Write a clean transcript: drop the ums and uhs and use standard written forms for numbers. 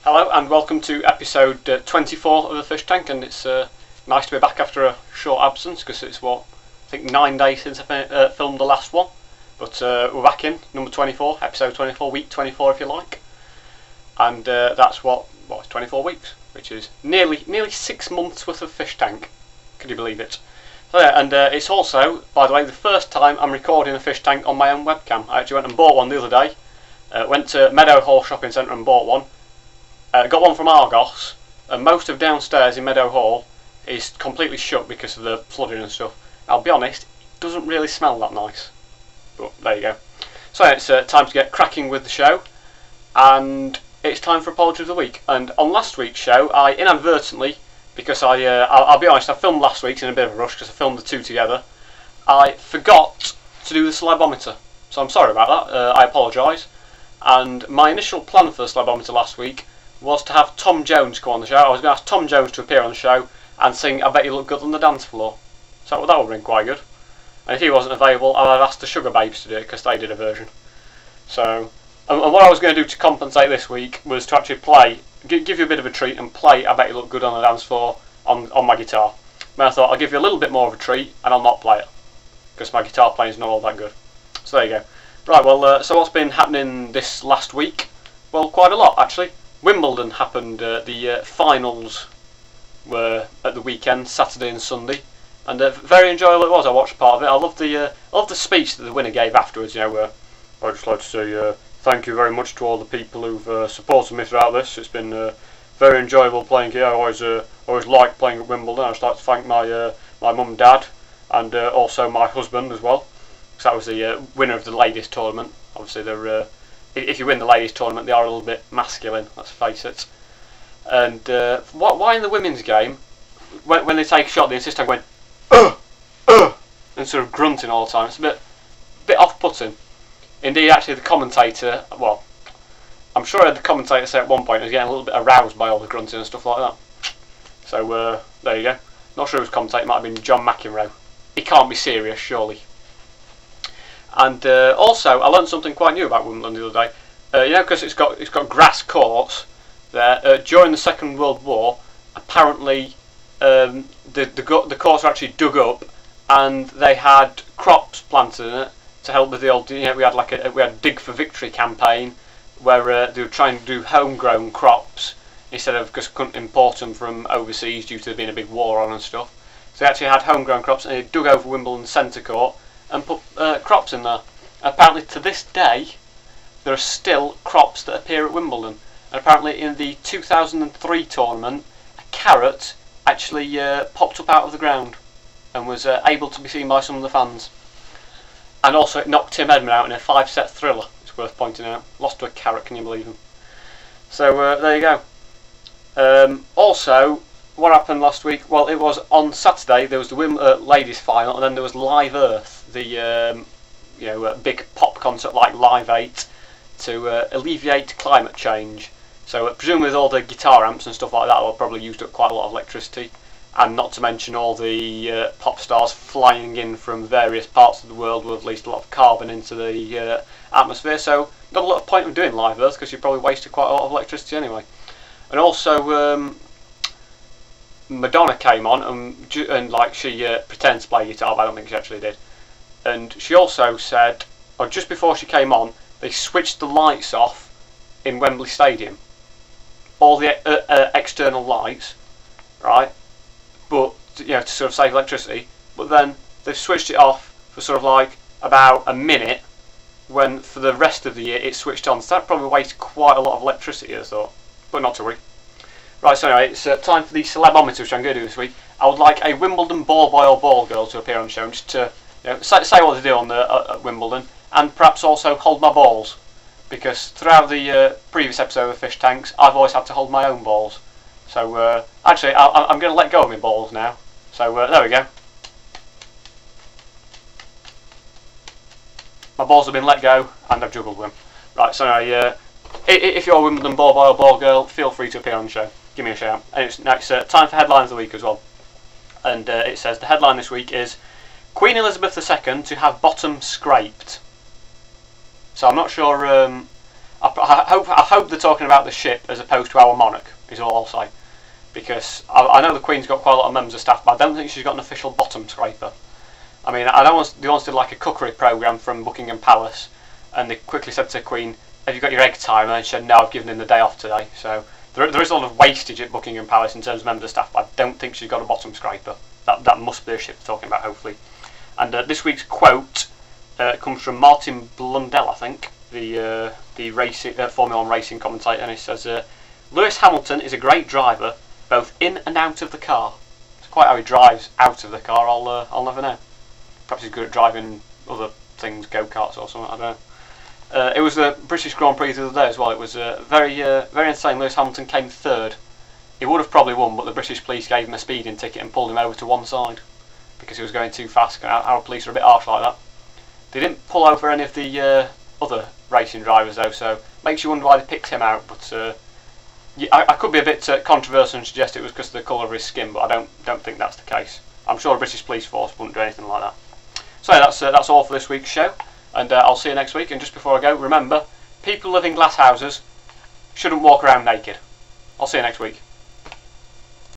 Hello and welcome to episode 24 of the Fish Tank, and it's nice to be back after a short absence because it's I think 9 days since I filmed the last one, but we're back in number 24, episode 24, week 24 if you like, and that's it's 24 weeks, which is nearly 6 months worth of Fish Tank. Could you believe it? So yeah, and it's also, by the way, the first time I'm recording a Fish Tank on my own webcam. I actually went and bought one the other day. Went to Meadowhall Shopping Centre and bought one. Got one from Argos, and most of downstairs in Meadowhall is completely shut because of the flooding and stuff. I'll be honest, it doesn't really smell that nice, but there you go. So yeah, it's time to get cracking with the show, and it's time for Apology of the Week. And on last week's show, I inadvertently, because I'll be honest, I filmed last week's in a bit of a rush because I filmed the two together, I forgot to do the celebometer, so I'm sorry about that. I apologise. And my initial plan for the celebometer last week was to have Tom Jones come on the show. I was going to ask Tom Jones to appear on the show and sing I Bet You Look Good on the Dance Floor. So that would have been quite good. And if he wasn't available, I'd have asked the Sugar Babes to do it because they did a version. So, and what I was going to do to compensate this week was to actually give you a bit of a treat and play I Bet You Look Good on the Dance Floor on my guitar. But I thought I'll give you a little bit more of a treat and I'll not play it because my guitar playing is not all that good. So there you go. Right, well, so what's been happening this last week? Well, quite a lot actually. Wimbledon happened, the finals were at the weekend, Saturday and Sunday, and very enjoyable it was. I watched part of it. I love the speech that the winner gave afterwards, you know, where I'd just like to say thank you very much to all the people who've supported me throughout this. It's been very enjoyable playing here. I always like playing at Wimbledon. I'd just like to thank my mum and dad, and also my husband as well, because that was the winner of the ladies tournament. Obviously they're if you win the ladies tournament, they are a little bit masculine, let's face it. And why in the women's game, when they take a shot, they insist on going, and sort of grunting all the time. It's a bit off-putting. Indeed, actually, the commentator, well, I'm sure I heard the commentator say at one point he was getting a little bit aroused by all the grunting and stuff like that. So, there you go. Not sure who was commentating, it might have been John McEnroe. He can't be serious, surely. And also, I learned something quite new about Wimbledon the other day. You know, because it's got grass courts there. During the Second World War, apparently the courts were actually dug up, and they had crops planted in it to help with the old. You know, we had a Dig for Victory campaign where they were trying to do homegrown crops instead of because couldn't import them from overseas due to there being a big war on and stuff. So they actually had homegrown crops, and they dug over Wimbledon centre court and put crops in there. Apparently to this day there are still crops that appear at Wimbledon, and apparently in the 2003 tournament a carrot actually popped up out of the ground and was able to be seen by some of the fans, and also it knocked Tim Edmund out in a 5-set thriller. It's worth pointing out. Lost to a carrot, can you believe him? So there you go. Also, what happened last week? Well, it was on Saturday. There was the ladies final, and then there was Live Earth, the big pop concert like Live 8 to alleviate climate change. So presumably with all the guitar amps and stuff like that, will probably used up quite a lot of electricity, and not to mention all the pop stars flying in from various parts of the world will have released a lot of carbon into the atmosphere. So not a lot of point of doing Live Earth because you probably wasted quite a lot of electricity anyway. And also Madonna came on and like she pretends to play guitar, but I don't think she actually did. And she also said, or just before she came on, they switched the lights off in Wembley Stadium, all the external lights, right? But to sort of save electricity. But then they've switched it off for sort of like about a minute, when for the rest of the year it's switched on. So that probably wasted quite a lot of electricity, I thought. But not to worry. Right, so anyway, it's time for the celebometer, which I'm going to do this week. I would like a Wimbledon ball boy or ball girl to appear on the show, just to say what they do on the at Wimbledon, and perhaps also hold my balls, because throughout the previous episode of Fish Tanks, I've always had to hold my own balls. So actually, I'm going to let go of my balls now. So there we go. My balls have been let go, and I've juggled them. Right, so now, if you're a Wimbledon ball boy or ball girl, feel free to appear on the show. Give me a shout. And it's time for headlines of the week as well. And it says the headline this week is Queen Elizabeth II to have bottom scraped. So I'm not sure I hope they're talking about the ship as opposed to our monarch, is all I'll say. Because I know the Queen's got quite a lot of members of staff, but I don't think she's got an official bottom scraper. I mean, I know they once did like a cookery programme from Buckingham Palace, and they quickly said to the Queen, "Have you got your egg timer?" And she said, "No, I've given him the day off today." So there is a lot of wastage at Buckingham Palace in terms of members of staff, but I don't think she's got a bottom scraper. That must be a ship we're talking about, hopefully. And this week's quote comes from Martin Blundell, I think, the racing Formula 1 racing commentator, and he says, "Lewis Hamilton is a great driver, both in and out of the car." It's quite how he drives out of the car. I'll never know. Perhaps he's good at driving other things, go-karts or something. I don't know. It was the British Grand Prix the other day as well. It was very entertaining. Lewis Hamilton came third. He would have probably won, but the British police gave him a speeding ticket and pulled him over to one side because he was going too fast. Our police are a bit harsh like that. They didn't pull over any of the other racing drivers though, so makes you wonder why they picked him out. But I could be a bit controversial and suggest it was because of the colour of his skin, but I don't think that's the case. I'm sure the British police force wouldn't do anything like that. So that's all for this week's show, and I'll see you next week. And just before I go, remember, people living in glass houses shouldn't walk around naked. I'll see you next week.